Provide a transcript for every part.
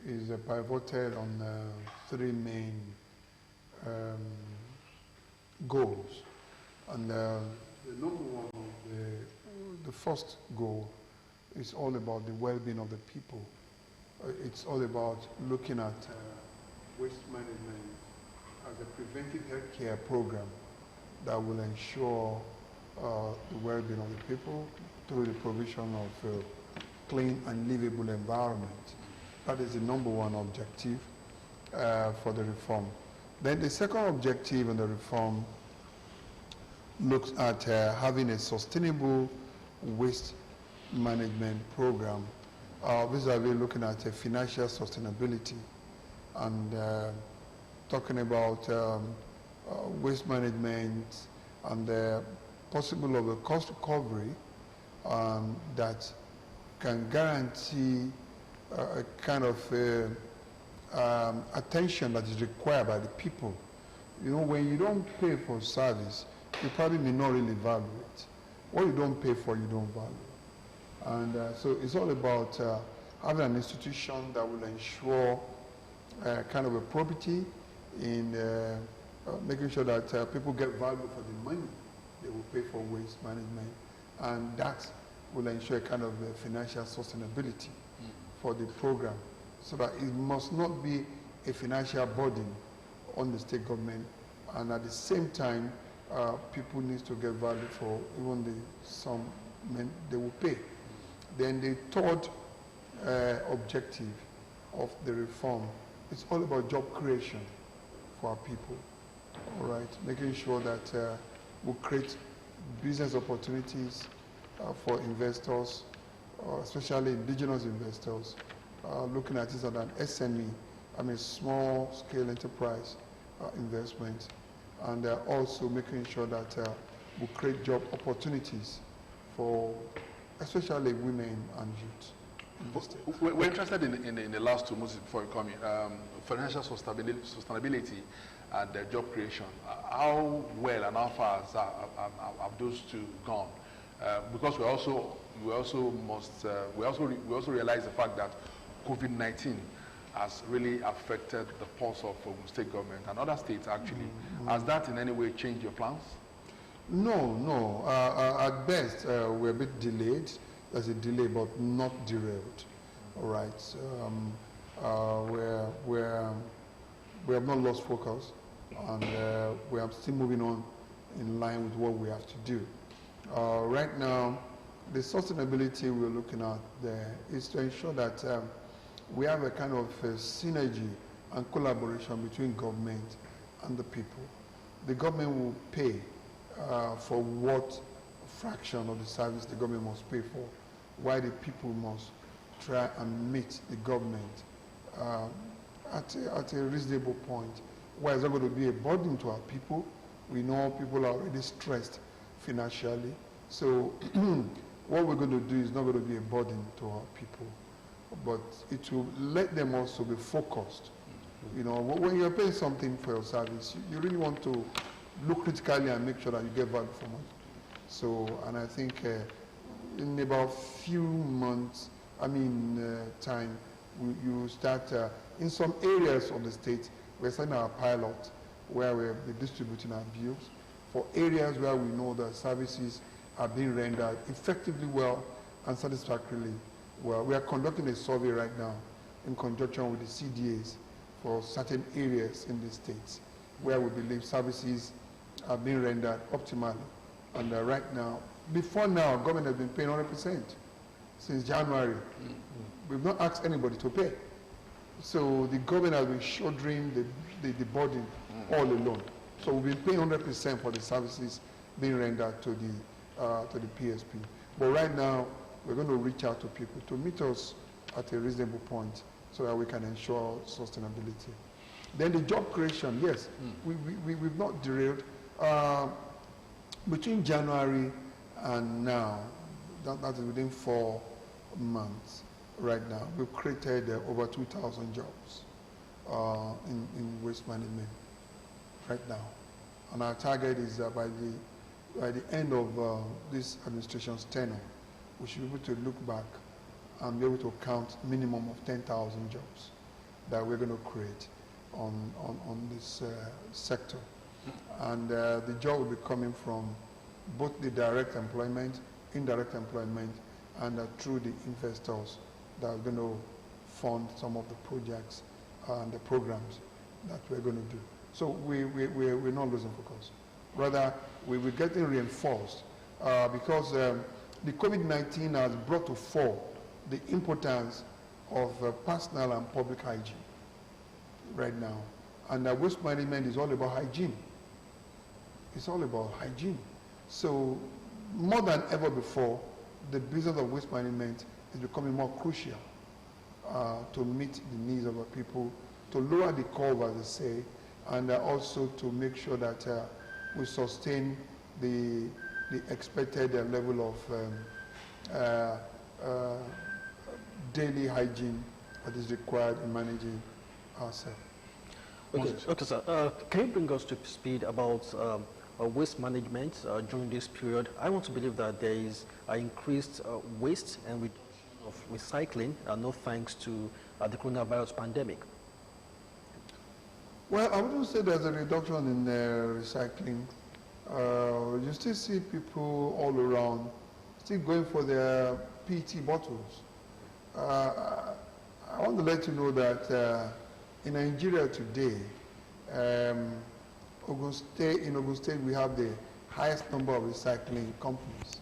is pivoted on three main goals. And the number one, the first goal is all about the well-being of the people. It's all about looking at waste management as a preventive healthcare program that will ensure the well-being of the people through the provision of clean and livable environment. That is the number one objective for the reform. Then the second objective in the reform looks at having a sustainable waste management program, vis-a-vis looking at financial sustainability and talking about waste management and the possible of a cost recovery that can guarantee a kind of attention that is required by the people. You know, when you don't pay for service, you probably may not really value it. What you don't pay for, you don't value. And so it's all about having an institution that will ensure kind of a probity in making sure that people get value for the money they will pay for waste management, and that will ensure a kind of financial sustainability for the program, so that it must not be a financial burden on the state government, and at the same time people need to get value for even the sum they will pay. Then the third objective of the reform is all about job creation for our people. All right, making sure that we create business opportunities for investors, especially indigenous investors, looking at this as an SME, I mean small scale enterprise investment, and also making sure that we create job opportunities for especially women and youth. We're interested in the last two moves before we come in, financial sustainability and job creation. How well and how far have those two gone? Because we also realize the fact that COVID-19 has really affected the pulse of state government and other states actually. Has that in any way changed your plans? No. At best, we're a bit delayed. There's a delay, but not derailed. All right. We have not lost focus, and we are still moving on in line with what we have to do. Right now, the sustainability we're looking at there is to ensure that we have a kind of synergy and collaboration between government and the people. The government will pay for what fraction of the service the government must pay for, while the people must try and meet the government at a reasonable point, where it's not going to be a burden to our people. We know people are already stressed financially, so what we're going to do is not going to be a burden to our people, but it will let them also be focused. You know, when you're paying something for your service, you really want to look critically and make sure that you get value for money. So, and I think in about few months, time, you start, in some areas of the state, we're starting our pilot where we're distributing our bills for areas where we know that services are being rendered effectively well and satisfactorily well. We are conducting a survey right now in conjunction with the CDAs for certain areas in the states where we believe services are being rendered optimally. And right now, before now, government has been paying 100% since January. We've not asked anybody to pay. So the government has been shouldering the burden all alone. So we've been paying 100% for the services being rendered to the PSP. But right now, we're going to reach out to people to meet us at a reasonable point so that we can ensure sustainability. Then the job creation, yes, we've not derailed. Between January and now, that is within 4 months right now, we've created over 2,000 jobs in waste management right now. And our target is that by the end of this administration's tenure, we should be able to look back and be able to count minimum of 10,000 jobs that we're going to create on this sector. And the job will be coming from both the direct employment, indirect employment, and through the investors that are going to fund some of the projects and the programs that we're going to do. So we're not losing focus. Rather, we're getting reinforced because the COVID-19 has brought to fore the importance of personal and public hygiene right now. And waste management is all about hygiene. It's all about hygiene. So more than ever before, the business of waste management is becoming more crucial to meet the needs of our people, to lower the curve, as they say, and also to make sure that we sustain the expected level of daily hygiene that is required in managing ourselves. Okay, sir. Can you bring us to speed about waste management during this period? I want to believe that there is increased waste and reduction of recycling, no thanks to the coronavirus pandemic. Well, I wouldn't say there's a reduction in recycling. You still see people all around still going for their PET bottles. I want to let you know that in Nigeria today, in Ogun State, we have the highest number of recycling companies.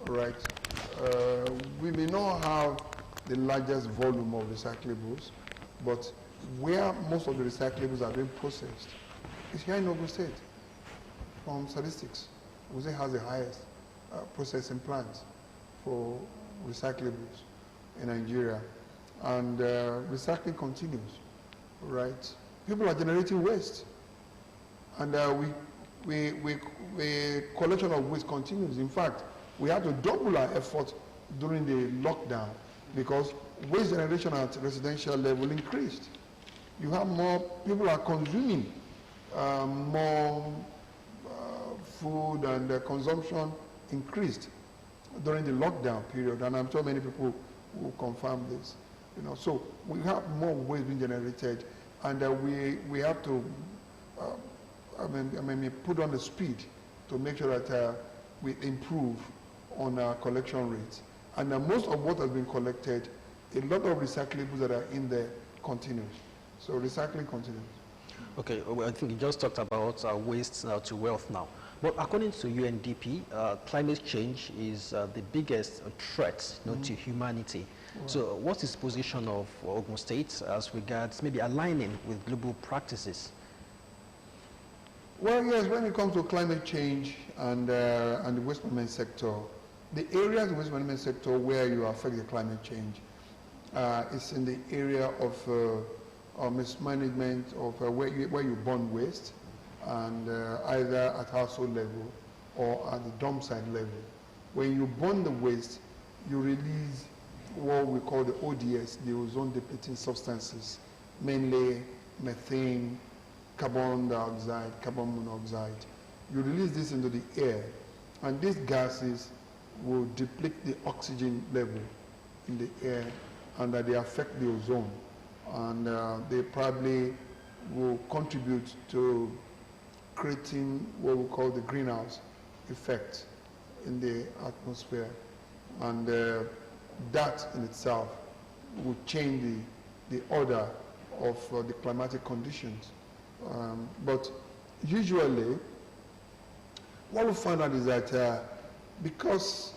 All right. We may not have the largest volume of recyclables, but where most of the recyclables are being processed is here in Ogun State. From statistics, Ogun State has the highest processing plants for recyclables in Nigeria, and recycling continues. Right? People are generating waste, and collection of waste continues. In fact, we had to double our effort during the lockdown because waste generation at residential level increased. You have more people are consuming more food, and the consumption increased during the lockdown period, and I'm sure many people will confirm this. You know, so we have more waste being generated, and we have to put on the speed to make sure that we improve on our collection rates. And most of what has been collected, a lot of recyclables that are in there continues. So recycling continues. Okay, well, I think you just talked about waste to wealth now. But according to UNDP, climate change is the biggest threat to humanity. Wow. So what's the position of Ogun State as regards maybe aligning with global practices? Well, yes, when it comes to climate change and the waste management sector, the areas of the waste management sector where you affect the climate change is in the area of mismanagement of where you burn waste, and either at household level or at the dump site level. When you burn the waste, you release what we call the ODS, the ozone depleting substances, mainly methane, carbon dioxide, carbon monoxide. You release this into the air, and these gases will deplete the oxygen level in the air, and that they affect the ozone, and they probably will contribute to creating what we call the greenhouse effect in the atmosphere, and that in itself will change the order of the climatic conditions. But usually, what we find out is that because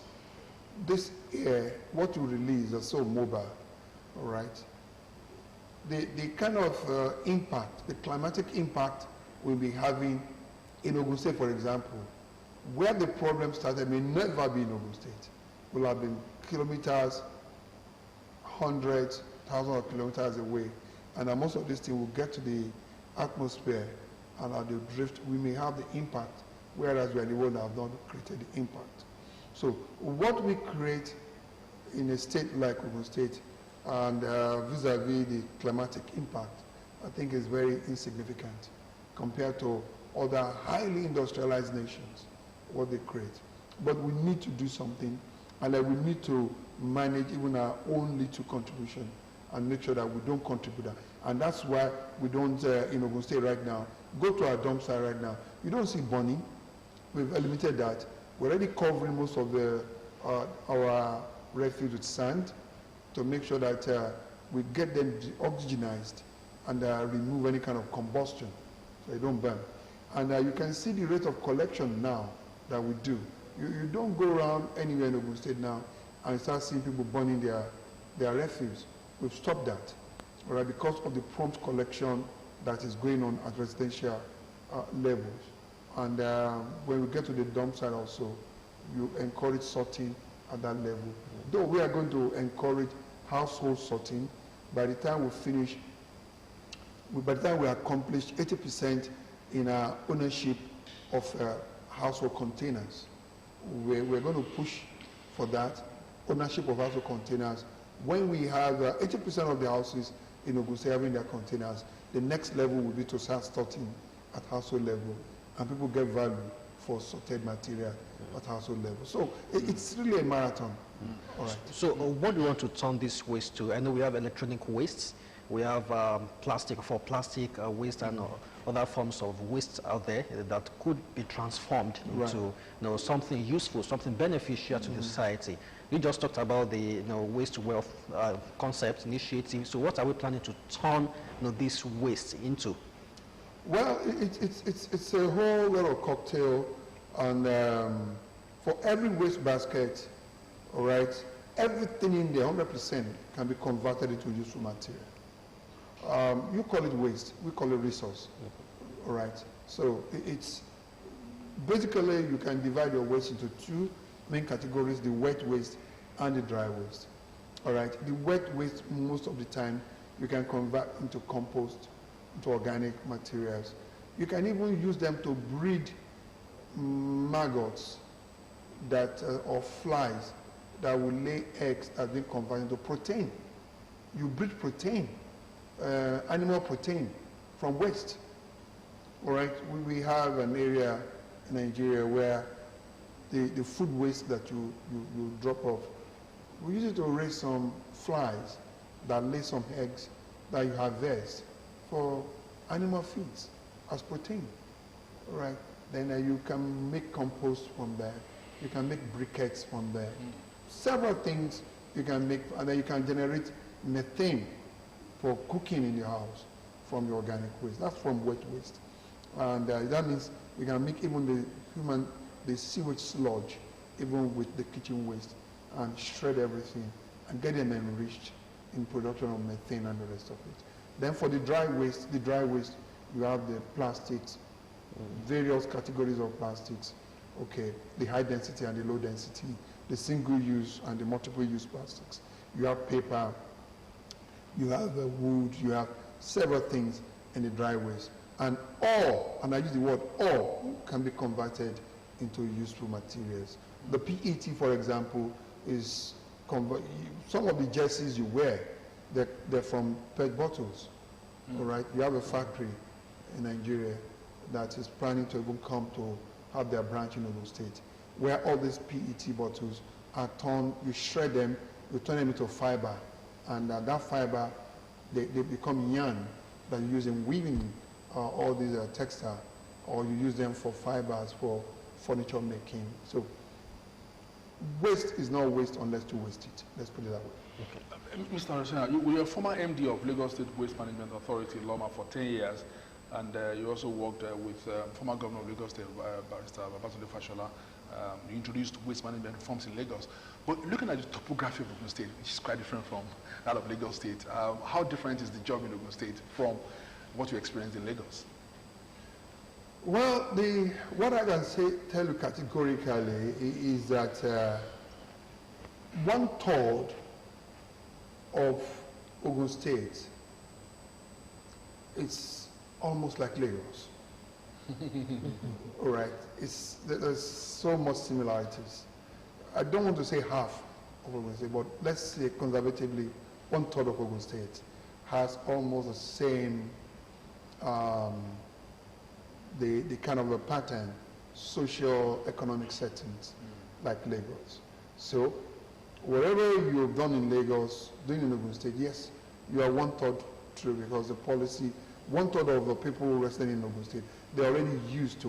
this air, what you release, are so mobile, all right, the kind of impact, the climatic impact we'll be having in Ogun State, for example, where the problem started may never be in Ogun State. Will have been kilometers, hundreds, thousands of kilometers away, and most of these things will get to the atmosphere, and at the drift, we may have the impact, whereas we are the ones that have not created the impact. So what we create in a state like Ogun State, and vis-a-vis the climatic impact, I think is very insignificant compared to other highly industrialized nations, what they create. But we need to do something, and we need to manage even our own little contribution and make sure that we don't contribute that. And that's why we don't, in Ogun State right now, go to our dump site right now. You don't see burning. We've eliminated that. We're already covering most of our refuse with sand to make sure that we get them oxygenized and remove any kind of combustion so they don't burn. And you can see the rate of collection now that we do. You don't go around anywhere in Ogun State now and start seeing people burning their refuse. We've stopped that, all right, because of the prompt collection that is going on at residential levels. And when we get to the dump site also, you encourage sorting at that level. Though we are going to encourage household sorting, by the time we finish, by the time we accomplish 80% in our ownership of household containers, we're going to push for that, ownership of household containers. When we have 80% of the houses in Ogun State having their containers, the next level will be to start sorting at household level, and people get value for sorted material at household level. So it's really a marathon. All right. So what do you want to turn this waste to? I know we have electronic waste, we have plastic waste and other forms of waste out there that could be transformed into something useful, something beneficial to the society. You just talked about the waste to wealth concept initiative. So what are we planning to turn this waste into? Well, it's a whole lot of cocktail, and for every waste basket, all right, everything in there, 100% can be converted into useful material. You call it waste, we call it resource, all right? So it's basically you can divide your waste into two main categories: the wet waste and the dry waste, all right? The wet waste, most of the time, you can convert into compost, into organic materials. You can even use them to breed maggots or flies that will lay eggs that they convert into protein. You breed protein, animal protein from waste. All right, we have an area in Nigeria where the food waste that you drop off, we use it to raise some flies that lay some eggs that you harvest for animal feeds as protein. All right, then you can make compost from there. You can make briquettes from there. Several things you can make, and then you can generate methane for cooking in your house from your organic waste. That's from wet waste. And that means you can make even the sewage sludge, even with the kitchen waste, and shred everything and get them enriched in production of methane and the rest of it. Then for the dry waste, you have the plastics, various categories of plastics. Okay, the high density and the low density, the single use and the multiple use plastics. You have paper, you have wood, you have several things in the dry waste. And all, and I use the word all, can be converted into useful materials. The PET, for example, is, some of the jerseys you wear, they're from PET bottles, all right? You have a factory in Nigeria that is planning to even come to have their branch in Ogun State, where all these PET bottles are turned, you shred them, you turn them into fiber, and that fiber, they become yarn that you use in weaving all these textile, or you use them for fibers for furniture making. So waste is not waste unless you waste it. Let's put it that way. Okay. Mr. Arasena, you were a former MD of Lagos State Waste Management Authority, Loma, for 10 years, and you also worked with former Governor of Lagos State, Barrister Babatunde Fashola. You introduced waste management reforms in Lagos. But looking at the topography of Ogun State, which is quite different from that of Lagos State, how different is the job in Ogun State from what you experienced in Lagos? Well, what I can tell you categorically is that 1/3 of Ogun State, it's almost like Lagos. All right, there's so much similarities. I don't want to say half of Ogun State, but let's say conservatively 1/3 of Ogun State has almost the same the kind of a pattern, socio-economic settings like Lagos. So whatever you've done in Lagos, doing in Ogun State, yes, you are one-third true because the policy, one-third of the people residing in Ogun State, they're already used to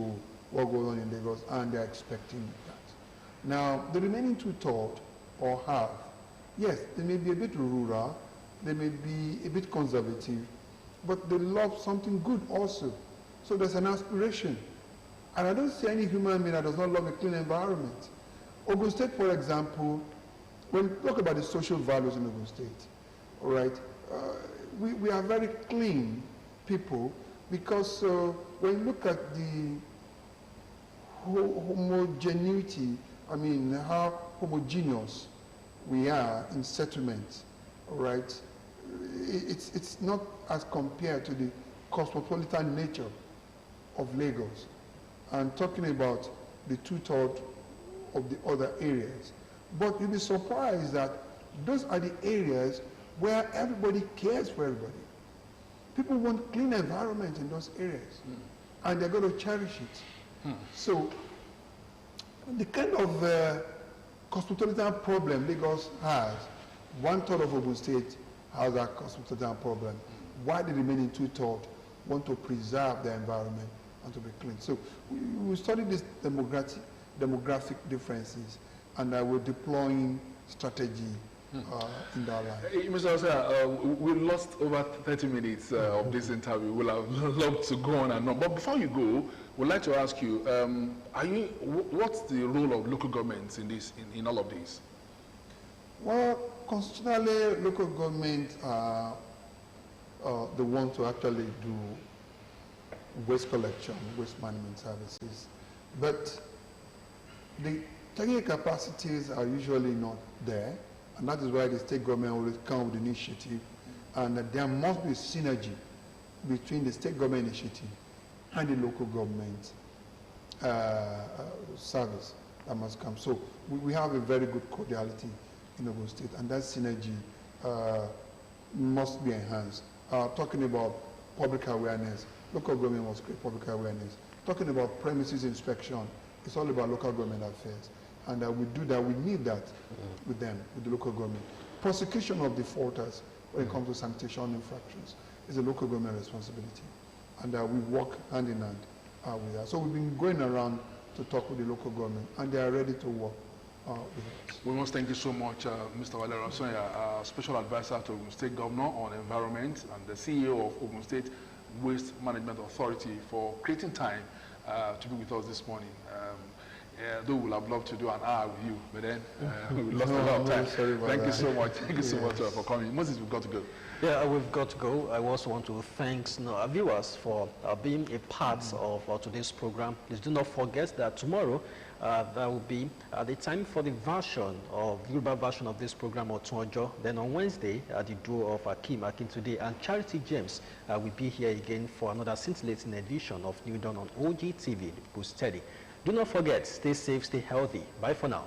what goes on in Lagos and they're expecting that. Now, the remaining two-thirds or half, yes, they may be a bit rural, they may be a bit conservative, but they love something good also. So there's an aspiration. And I don't see any human being that does not love a clean environment. Ogun State, for example, when we talk about the social values in Ogun State, all right, we are very clean people because when you look at the homogeneity, I mean, how homogeneous we are in settlements, all right, it's not as compared to the cosmopolitan nature of Lagos. I'm talking about the two-thirds of the other areas. But you'll be surprised that those are the areas where everybody cares for everybody. People want clean environment in those areas, and they're going to cherish it. So the kind of cosmopolitan problem Lagos has, one-third of Ogun State has that cosmopolitan problem. Why the remaining two-thirds want to preserve the environment and to be clean? So we study these demographic differences, and we're deploying strategy in that line. Mr. Osea, we lost over 30 minutes of this interview. We'll have loved to go on and on. But before you go, we'd like to ask you, what's the role of local governments in this, in all of this? Well, constitutionally, local governments are the ones to actually do waste collection, waste management services. But the technical capacities are usually not there, and that is why the state government always come with initiative, and there must be synergy between the state government initiative and the local government service that must come. So we have a very good cordiality in Ogun State, and that synergy must be enhanced. Talking about public awareness, local government must create public awareness. Talking about premises inspection, it's all about local government affairs. And we do that, we need that with them, with the local government. Prosecution of defaulters when it comes to sanitation infractions is a local government responsibility. And we work hand in hand with that. So we've been going around to talk with the local government, and they are ready to work with us. We must thank you so much, Mr. Valera Osonya, Special Advisor to Ogun State Governor on Environment and the CEO of Ogun State Waste Management Authority, for creating time to be with us this morning. Though we'll have loved to do an hour with you, but then we lost a lot of time. Thank you so much. Thank you so much for coming. Moses, we've got to go. Yeah, we've got to go. I also want to thank our viewers for being a part of today's program. Please do not forget that tomorrow there will be the time for the Yoruba version of this program, Otunjo. Then on Wednesday, the duo of Akim Akintunde and Charity James will be here again for another scintillating edition of Newdawn on OG TV. Steady. Do not forget, stay safe, stay healthy. Bye for now.